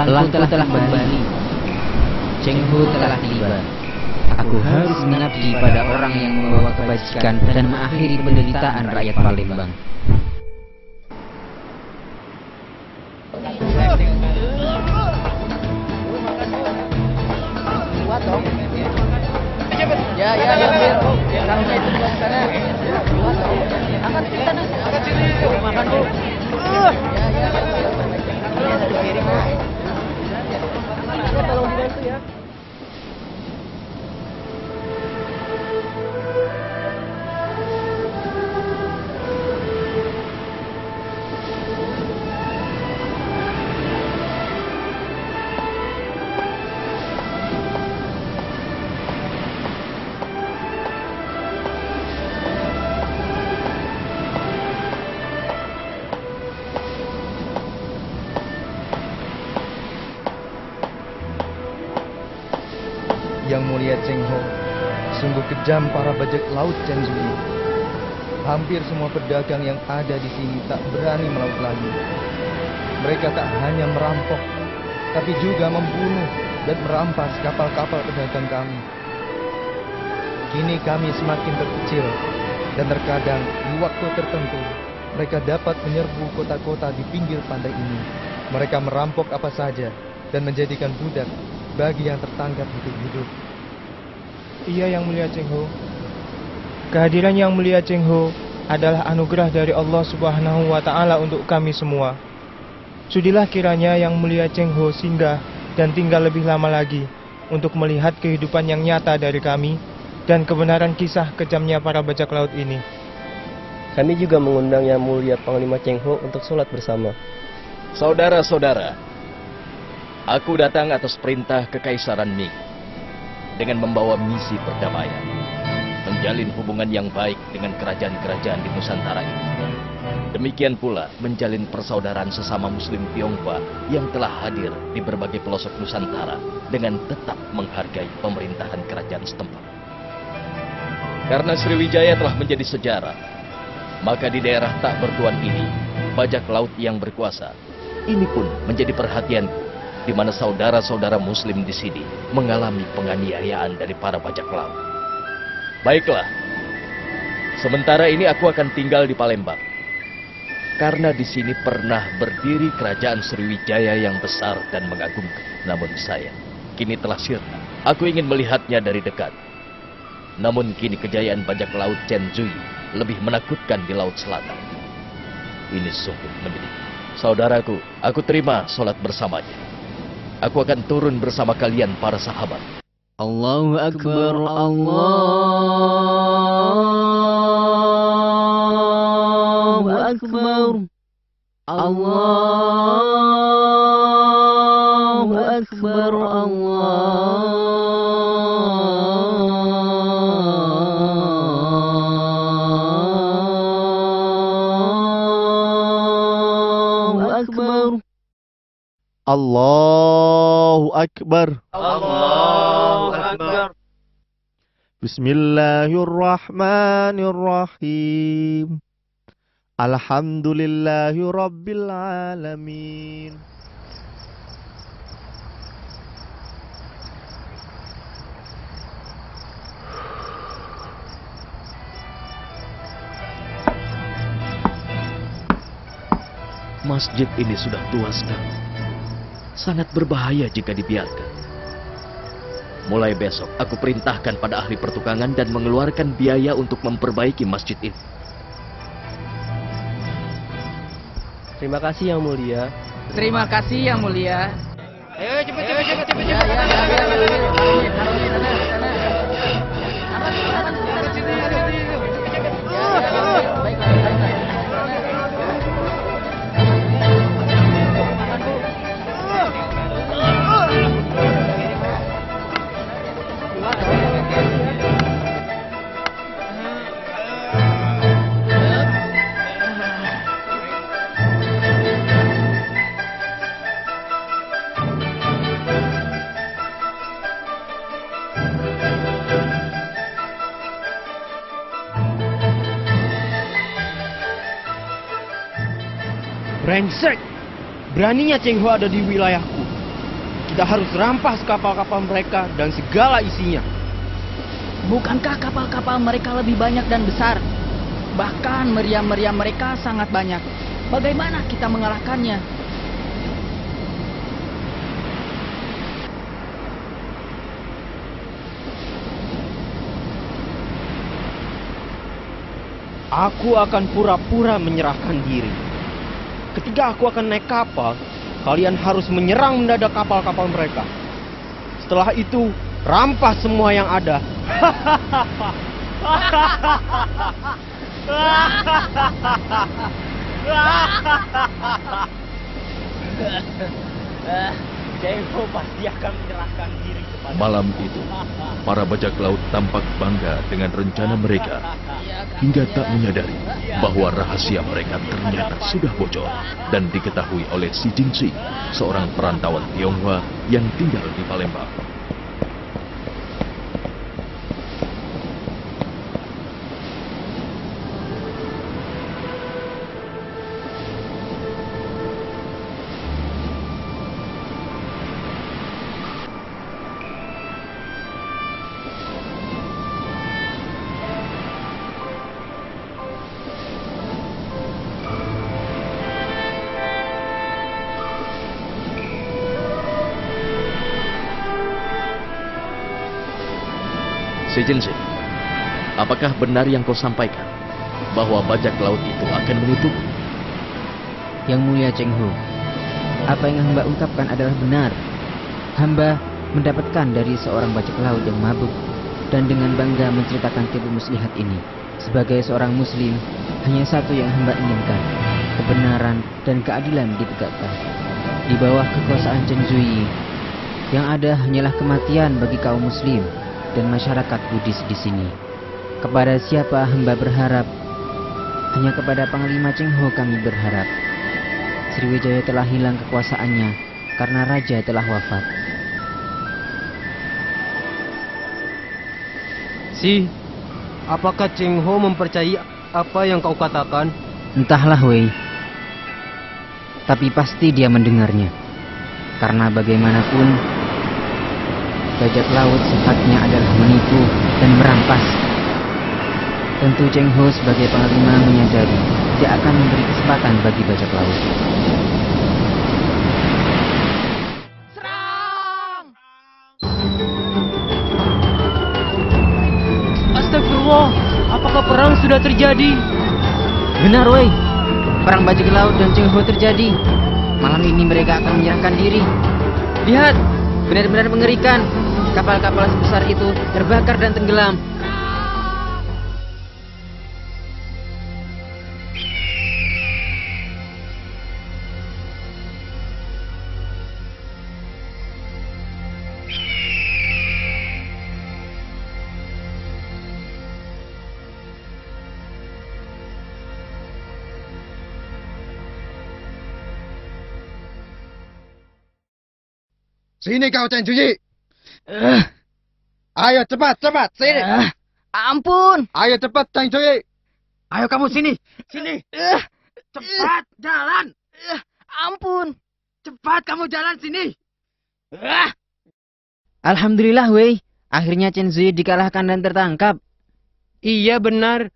Pelangku telah kembali. Cheng Ho telah tiba. Aku harus mengabdi pada orang yang membawa kebajikan dan mengakhiri penderitaan rakyat Palembang. Ya, ambil. Sampai itu ke sana. Angkat ke sana. Angkat sini. Makan, Bu. Ya. Ini satu piring, Bu. Tolong dibantu ya. Yang Mulia Cheng Ho, sungguh kejam para bajak laut Chen Zui. Hampir semua pedagang yang ada di sini tak berani melaut lagi. Mereka tak hanya merampok, tapi juga membunuh dan merampas kapal-kapal pedagang kami. Kini kami semakin terkecil, dan terkadang di waktu tertentu mereka dapat menyerbu kota-kota di pinggir pantai ini. Mereka merampok apa saja dan menjadikan budak bagi yang tertangkap hidup-hidup. Iya, Yang Mulia Cheng Ho. Kehadiran Yang Mulia Cheng Ho adalah anugerah dari Allah Subhanahu wa Ta'ala untuk kami semua. Sudilah kiranya Yang Mulia Cheng Ho singgah dan tinggal lebih lama lagi untuk melihat kehidupan yang nyata dari kami dan kebenaran kisah kejamnya para bajak laut ini. Kami juga mengundang Yang Mulia Panglima Cheng Ho untuk sholat bersama. Saudara-saudara, aku datang atas perintah Kekaisaran Ming dengan membawa misi perdamaian, menjalin hubungan yang baik dengan kerajaan-kerajaan di Nusantara ini. Demikian pula menjalin persaudaraan sesama Muslim Tionghoa yang telah hadir di berbagai pelosok Nusantara dengan tetap menghargai pemerintahan kerajaan setempat. Karena Sriwijaya telah menjadi sejarah, maka di daerah tak bertuan ini, bajak laut yang berkuasa, ini pun menjadi perhatian di mana saudara-saudara Muslim di sini mengalami penganiayaan dari para bajak laut. Baiklah, sementara ini aku akan tinggal di Palembang, karena di sini pernah berdiri kerajaan Sriwijaya yang besar dan mengagumkan. Namun sayang, kini telah sirna. Aku ingin melihatnya dari dekat. Namun kini kejayaan bajak laut Chen Zui lebih menakutkan di Laut Selatan. Ini sungguh menyedihkan. Saudaraku, aku terima sholat bersamanya. Aku akan turun bersama kalian para sahabat. Allahu Akbar, Allahu Akbar, Allahu Akbar, Allahu Akbar. Allahu Akbar. Allahu Akbar. Bismillahirrahmanirrahim. Alhamdulillahi Rabbil Alamin. Masjid ini sudah tua sekali. Sangat berbahaya jika dibiarkan. Mulai besok, aku perintahkan pada ahli pertukangan dan mengeluarkan biaya untuk memperbaiki masjid ini. Terima kasih Yang Mulia. Terima kasih Yang Mulia. Ayo cepet. Ya. Brengsek! Beraninya Cheng Ho ada di wilayahku. kita harus rampas kapal-kapal mereka dan segala isinya. Bukankah kapal-kapal mereka lebih banyak dan besar? Bahkan meriam-meriam mereka sangat banyak. Bagaimana kita mengalahkannya? Aku akan pura-pura menyerahkan diri. Ketika aku akan naik kapal, kalian harus menyerang mendadak kapal-kapal mereka. Setelah itu, rampas semua yang ada. Cengho pasti akan menyerahkan diri kepada Malam itu, para bajak laut tampak bangga dengan rencana mereka, hingga tak menyadari bahwa rahasia mereka ternyata sudah bocor dan diketahui oleh Si Jinsing, seorang perantauan Tionghoa yang tinggal di Palembang. Si Jinsing, apakah benar yang kau sampaikan bahwa bajak laut itu akan menipu? Yang mulia Cheng Ho, apa yang hamba ungkapkan adalah benar. Hamba mendapatkan dari seorang bajak laut yang mabuk dan dengan bangga menceritakan tipu muslihat ini. Sebagai seorang muslim, hanya satu yang hamba inginkan, kebenaran dan keadilan ditegakkan. Di bawah kekuasaan Chen Zui, yang ada hanyalah kematian bagi kaum muslim dan masyarakat Buddhis di sini. Kepada siapa hamba berharap? Hanya kepada Panglima Cheng Ho kami berharap. Sriwijaya telah hilang kekuasaannya karena raja telah wafat. Si, apakah Cheng Ho mempercayai apa yang kau katakan? Entahlah Wei, tapi pasti dia mendengarnya. Karena bagaimanapun bajak laut sifatnya adalah menipu dan merampas. Tentu Cheng Ho sebagai panglima menyadari tidak akan memberi kesempatan bagi bajak laut. Serang! Astagfirullah, apakah perang sudah terjadi? Benar Wei, perang bajak laut dan Cheng Ho terjadi. Malam ini mereka akan menyerahkan diri. Lihat, benar-benar mengerikan. Kapal-kapal sebesar itu terbakar dan tenggelam. Sini kau Chen Zui. Ayo cepat, sini. Ampun! Ayo cepat Chen Zui. Ayo kamu sini. Sini. Cepat jalan. Ampun. Cepat kamu jalan sini. Alhamdulillah Wei, akhirnya Chen Zui dikalahkan dan tertangkap. Iya benar.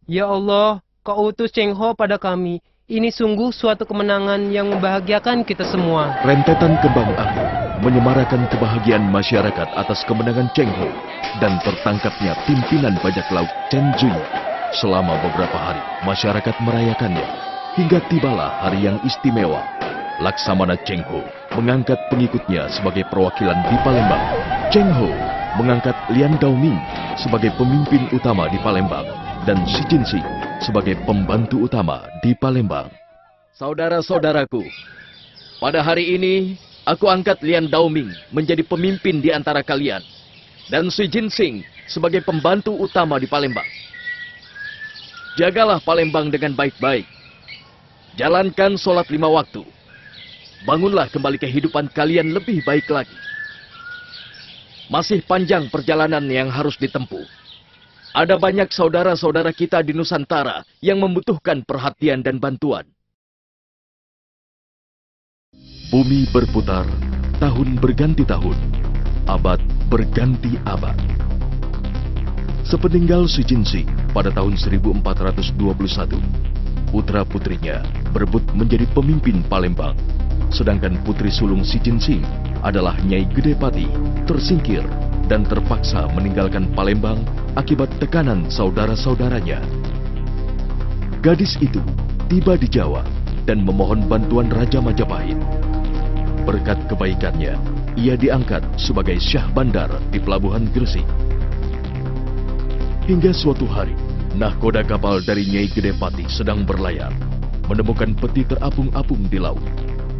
Ya Allah, kau utus Cheng Ho pada kami. Ini sungguh suatu kemenangan yang membahagiakan kita semua. Rentetan kembang api menyemarakan kebahagiaan masyarakat atas kemenangan Cheng Ho dan tertangkapnya pimpinan bajak laut Chen Zui. Selama beberapa hari, masyarakat merayakannya hingga tibalah hari yang istimewa. Laksamana Cheng Ho mengangkat pengikutnya sebagai perwakilan di Palembang. Cheng Ho mengangkat Lian Daoming sebagai pemimpin utama di Palembang dan Si Jinsing sebagai pembantu utama di Palembang. Saudara-saudaraku, pada hari ini aku angkat Lian Daoming menjadi pemimpin di antara kalian dan Si Jinsing sebagai pembantu utama di Palembang. Jagalah Palembang dengan baik-baik. Jalankan sholat 5 waktu. Bangunlah kembali kehidupan kalian lebih baik lagi. Masih panjang perjalanan yang harus ditempuh. Ada banyak saudara-saudara kita di Nusantara yang membutuhkan perhatian dan bantuan. Bumi berputar, Tahun berganti tahun, abad berganti abad. Sepeninggal Xi Jinping pada tahun 1421, putra-putrinya berebut menjadi pemimpin Palembang, sedangkan putri sulung Xi Jinping adalah Nyai Gedepati tersingkir dan terpaksa meninggalkan Palembang akibat tekanan saudara-saudaranya. Gadis itu tiba di Jawa dan memohon bantuan Raja Majapahit. Berkat kebaikannya, ia diangkat sebagai Syah Bandar di Pelabuhan Gresik. Hingga suatu hari, nahkoda kapal dari Nyai Gedepati sedang berlayar, menemukan peti terapung-apung di laut,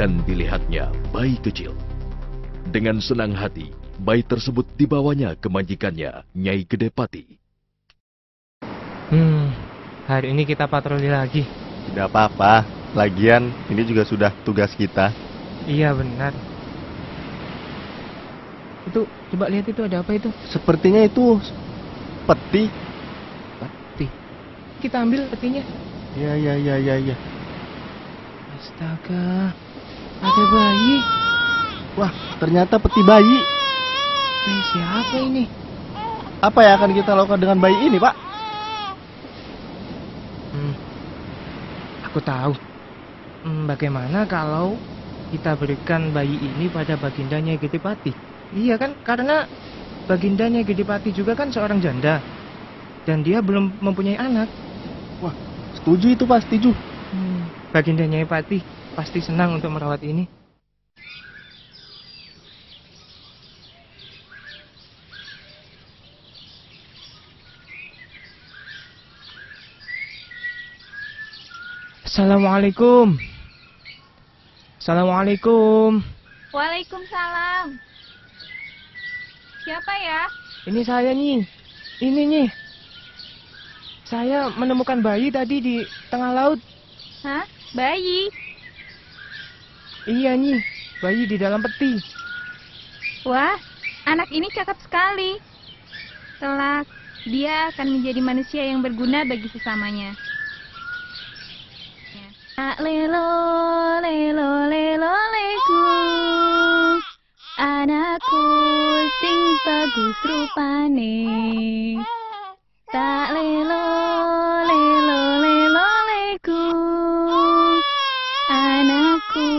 dan dilihatnya bayi kecil. Dengan senang hati, bayi tersebut dibawanya ke majikannya, Nyai Gedepati. Hari ini kita patroli lagi. Tidak apa-apa. Lagian ini juga sudah tugas kita. Iya benar. Itu, coba lihat itu ada apa itu? Sepertinya itu peti. Peti. Kita ambil petinya. Ya. Astaga, ada bayi. Wah, ternyata peti bayi. Siapa ini? Apa yang akan kita lakukan dengan bayi ini, Pak? Aku tahu. Bagaimana kalau kita berikan bayi ini pada Bagindanya Gedepati? Iya kan, karena Bagindanya Gedepati juga kan seorang janda. Dan dia belum mempunyai anak. Wah, setuju itu, Pak, setuju. Bagindanya Gedepati pasti senang untuk merawat ini. Assalamualaikum. Assalamualaikum. Waalaikumsalam. Siapa ya? Ini saya Nyi. Ini Nyi. Saya menemukan bayi tadi di tengah laut. Hah? Bayi? Iya Nyi, bayi di dalam peti. Wah, anak ini cakep sekali. Kelak, dia akan menjadi manusia yang berguna bagi sesamanya. Lelo, lelo, lelo, leku. Anakku sing bagus rupane. Tak lelo, lelo, lelo, leku. Anakku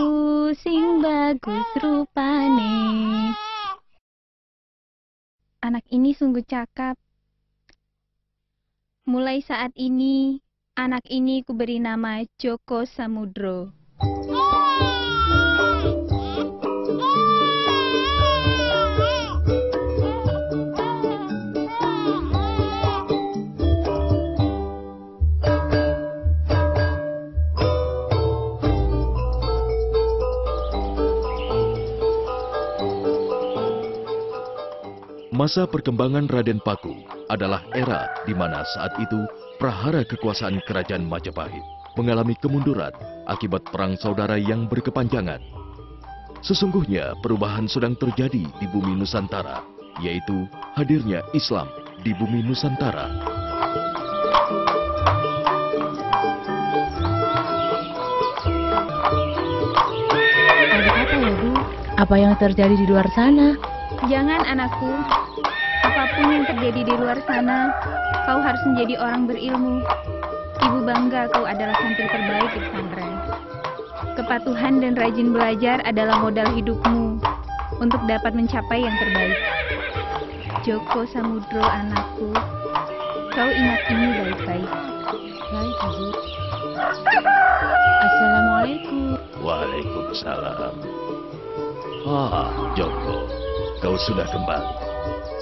sing bagus rupane. Anak ini sungguh cakap. Mulai saat ini, anak ini kuberi nama Joko Samudro. Masa perkembangan Raden Paku adalah era di mana saat itu prahara kekuasaan kerajaan Majapahit mengalami kemunduran akibat perang saudara yang berkepanjangan. Sesungguhnya perubahan sedang terjadi di bumi Nusantara, yaitu hadirnya Islam di bumi Nusantara. Ada apa ya, Bu? Apa yang terjadi di luar sana? Jangan, anakku. Apapun yang terjadi di luar sana, kau harus menjadi orang berilmu. Ibu bangga kau adalah santri terbaik di pesantren. Kepatuhan dan rajin belajar adalah modal hidupmu untuk dapat mencapai yang terbaik. Joko Samudro, anakku, kau ingat ini baik-baik. Baik, Ibu. Assalamualaikum. Waalaikumsalam. Joko, kau sudah kembali.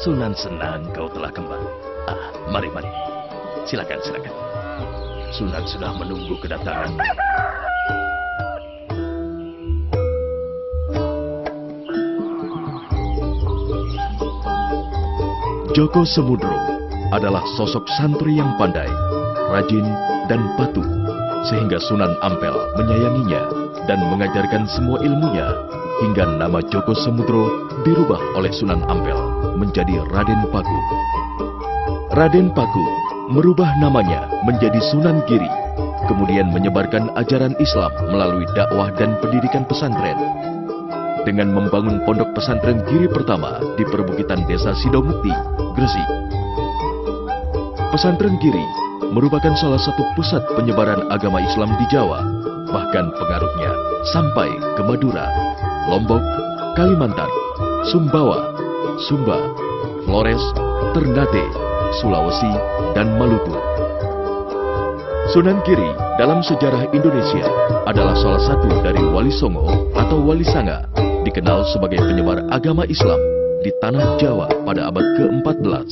Sunan senang kau telah kembali. Mari. Silakan. Sunan sudah menunggu kedatangan. Joko Samudro adalah sosok santri yang pandai, rajin, dan patuh, sehingga Sunan Ampel menyayanginya dan mengajarkan semua ilmunya, hingga nama Joko Samudro dirubah oleh Sunan Ampel menjadi Raden Paku. Raden Paku merubah namanya menjadi Sunan Giri, kemudian menyebarkan ajaran Islam melalui dakwah dan pendidikan pesantren. dengan membangun pondok pesantren Giri pertama di perbukitan desa Sidomukti, Gresik. Pesantren Giri merupakan salah satu pusat penyebaran agama Islam di Jawa, bahkan pengaruhnya sampai ke Madura, Lombok, Kalimantan, Sumbawa, Sumba, Flores, Ternate, Sulawesi, dan Maluku. Sunan Giri dalam sejarah Indonesia adalah salah satu dari Wali Songo atau Wali Sanga, dikenal sebagai penyebar agama Islam di tanah Jawa pada abad ke-14.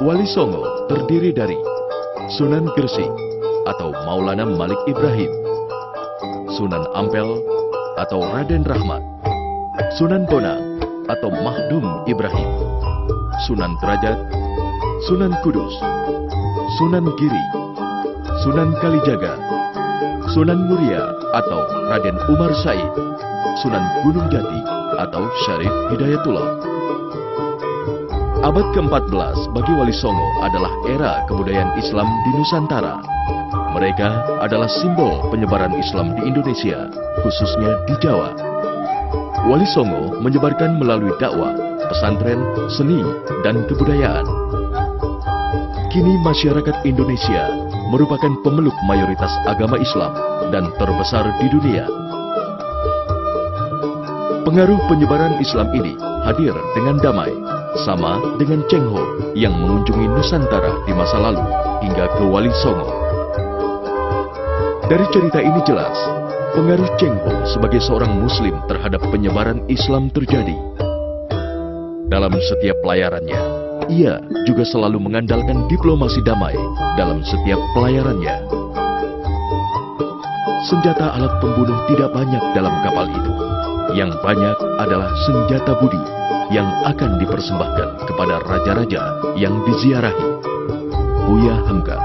Wali Songo terdiri dari Sunan Gresik atau Maulana Malik Ibrahim, Sunan Ampel atau Raden Rahmat, Sunan Bonang atau Mahdum Ibrahim, Sunan Derajat, Sunan Kudus, Sunan Giri, Sunan Kalijaga, Sunan Muria atau Raden Umar Said, Sunan Gunung Jati atau Syarif Hidayatullah. Abad ke-14 bagi Wali Songo adalah era kebudayaan Islam di Nusantara. Mereka adalah simbol penyebaran Islam di Indonesia, khususnya di Jawa. Wali Songo menyebarkan melalui dakwah, pesantren, seni, dan kebudayaan. Kini masyarakat Indonesia merupakan pemeluk mayoritas agama Islam dan terbesar di dunia. Pengaruh penyebaran Islam ini hadir dengan damai, sama dengan Cheng Ho yang mengunjungi Nusantara di masa lalu hingga ke Wali Songo. Dari cerita ini jelas, pengaruh Cheng Ho sebagai seorang Muslim terhadap penyebaran Islam terjadi. Dalam setiap pelayarannya, ia juga selalu mengandalkan diplomasi damai dalam setiap pelayarannya. Senjata alat pembunuh tidak banyak dalam kapal itu. Yang banyak adalah senjata budi yang akan dipersembahkan kepada raja-raja yang diziarahi. Buya Hamka.